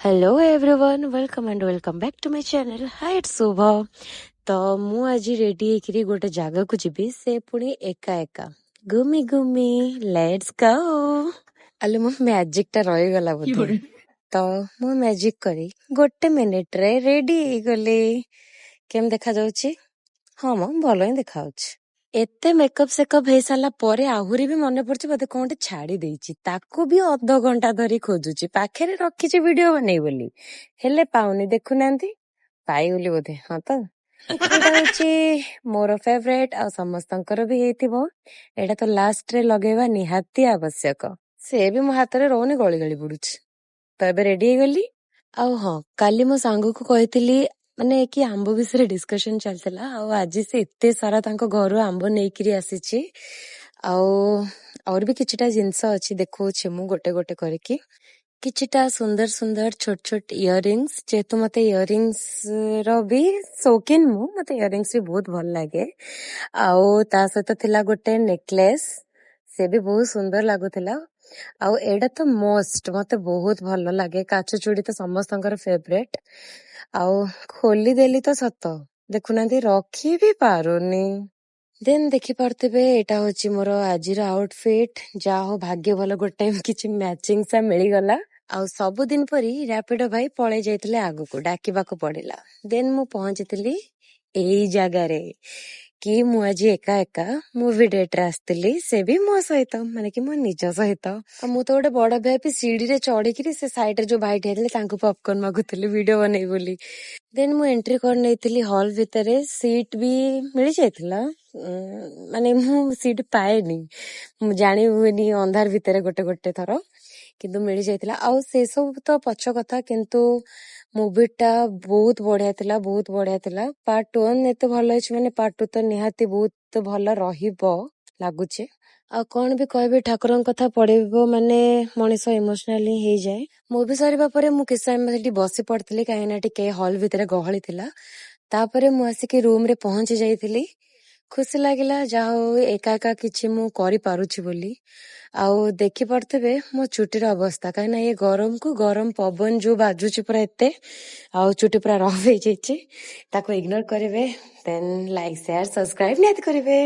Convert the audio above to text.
Hello everyone, welcome and welcome back to my channel. Hi, it's Shubh. तो मु आज ready हेकरी गोटे जगह को जीवी, से पुणी एका एका घूमी घूमी। Let's go. आले मो मैजिक टा रही गला बोधे, तो मु मैजिक करी गोटे मिनिट रे रेडी हे गली। केम देखा जाउची? हाँ मो भलो ही देखा जाउची। एते मेकअप सेकअप हेई सारा परे आहुरी भी मने पड़ची बोधे कौन टे छाड़ी देइची। ताको भी अध घंटा धरी खोजुची, पाखेरे रखीची वीडियो बनेई बोली, हेले पाउनी। देखुनांती पाइगली बोधे। हाँ तो एटा होची मोर फेवरेट, आ समस्तंकर भी हेइथिबो। एटा तो लास्ट रे लगेवा निहाती आवश्यक। से भी मो हाथ रे रोनी, गली गली पड़ुची। तो एबे रेडी हे गली। ଆଉ ହଁ, କାଲି ମୋ ସାଙ୍ଗକୁ କହିଥିଲି, ମାନେ କି ଆମ୍ବ ବିଷୟରେ ଡିସ୍କସନ ଚାଲିଥିଲା। ଆଉ ଆଜି ସେ ଏତେ ସାରା ତାଙ୍କ ଘରୁ ଆମ୍ବ ନେଇକିରି ଆସିଛି। ଆଉ ଆହୁରି ବି କିଛିଟା ଜିନିଷ ଅଛି, ଦେଖଉଛି ମୁଁ ଗୋଟେ ଗୋଟେ କରିକି। କିଛିଟା ସୁନ୍ଦର ସୁନ୍ଦର ଛୋଟ ଛୋଟ ଇୟରିଙ୍ଗସ, ଯେହେତୁ ମତେ ଇୟରିଙ୍ଗସ ର ବି ଶୌକିନ, ମତେ ଇୟରିଙ୍ଗସ ବି ବହୁତ ଭଲ ଲାଗେ। ଆଉ ତା ସହିତ ଥିଲା ଗୋଟେ ନେକଲେସ, ସେ ବି ବହୁତ ସୁନ୍ଦର ଲାଗୁଥିଲା। ଆଉ ଏଇଟା ତ ମୋଷ୍ଟ ମତେ ବହୁତ ଭଲ ଲାଗେ, କାଚ ଚୁଡି ତ ସମସ୍ତଙ୍କର ଫେଭରେଟ। ଆଉ ଖୋଲିଦେଲି ତ ସତ, ଦେଖୁନାହାନ୍ତି ରଖି ବି ପାରୁନି। ଦେନ୍ ଦେଖିପାରୁଥିବେ, ଏଇଟା ହଉଛି ମୋର ଆଜିର ଆଉଟଫିଟ। ଯାହା ହଉ ଭାଗ୍ୟ ଭଲ, ଗୋଟେ କିଛି ମ୍ୟାଚିଂ ସା ମିଳିଗଲା। ଆଉ ସବୁଦିନ ପରି ରାପିଡୋ ଭାଇ ପଳେଇ ଯାଇଥିଲେ ଆଗକୁ, ଡାକିବାକୁ ପଡିଲା। ଦେନ୍ ମୁଁ ପହଞ୍ଚିଥିଲି ଏଇ ଜାଗାରେ କି ମୁଁ ଆଜି ଏକା ଏକା ମୁଭି ଡେଟ୍ ରେ ଆସିଥିଲି, ସେ ବି ମୋ ସହିତ, ମାନେ କି ମୋ ନିଜ ସହିତ। ଆଉ ମୁଁ ତ ଗୋଟେ ବଡ ଭିଆଇପି, ସିଡିରେ ଚଢିକିରି ସେ ସାଇଡ୍ ରେ ଯୋଉ ଭାଇ ଠିଆ ହେଇଥିଲେ ତାଙ୍କୁ ପପକର୍ନ ମାଗୁଥିଲି ଭିଡିଓ ବନେଇ ବୋଲି। ଦେନ୍ ମୁଁ ଏଣ୍ଟ୍ରି କରିନେଇଥିଲି ହଲ୍ ଭିତରେ, ସିଟ୍ ବି ମିଳି ଯାଇଥିଲା। ମାନେ ମୁଁ ସିଟ୍ ପାଏନି, ମୁଁ ଜାଣି ହୁଏନି ଅନ୍ଧାର ଭିତରେ ଗୋଟେ ଗୋଟେ ଥର, କିନ୍ତୁ ମିଳି ଯାଇଥିଲା। ଆଉ ସେ ସବୁ ତ ପଛ କଥା, କିନ୍ତୁ ମୁଭି ଟା ବହୁତ ବଢିଆ ଥିଲା, ବହୁତ ବଢିଆ ଥିଲା। ପାର୍ଟ 1 ଏତେ ଭଲ ହେଇଛି ମାନେ ପାର୍ଟ 2 ତ ନିହାତି ବହୁତ ଭଲ ରହିବ ଲାଗୁଛି। ଆଉ କଣ ବି କହିବି, ଠାକୁରଙ୍କ କଥା ପଢିବ ମାନେ ମଣିଷ ଇମୋସନାଲି ହେଇଯାଏ। ମୁଭି ସରିବା ପରେ ମୁଁ କିଛି ସମୟ ସେଠି ବସି ପଡିଥିଲି, କାହିଁକିନା ଟିକେ ହଲ୍ ଭିତରେ ଗହଳି ଥିଲା। ତାପରେ ମୁଁ ଆସିକି ରୁମ ରେ ପହଞ୍ଚି ଯାଇଥିଲି। ଖୁସି ଲାଗିଲା, ଯାହା ହଉ ଏକା ଏକା କିଛି ମୁଁ କରିପାରୁଛି ବୋଲି। ଆଉ ଦେଖିପାରୁଥିବେ ମୋ ଚୁଟିର ଅବସ୍ଥା, କାହିଁକିନା ଏ ଗରମକୁ ଗରମ ପବନ ଯୋଉ ବାଜୁଛି ପୁରା ଏତେ, ଆଉ ଚୁଟି ପୁରା ରଫ୍ ହେଇଯାଇଛି। ତାକୁ ଇଗ୍ନୋର କରିବେ। ଦେନ୍ ଲାଇକ୍, ସେୟାର, ସବସ୍କ୍ରାଇବ ନିହାତି କରିବେ।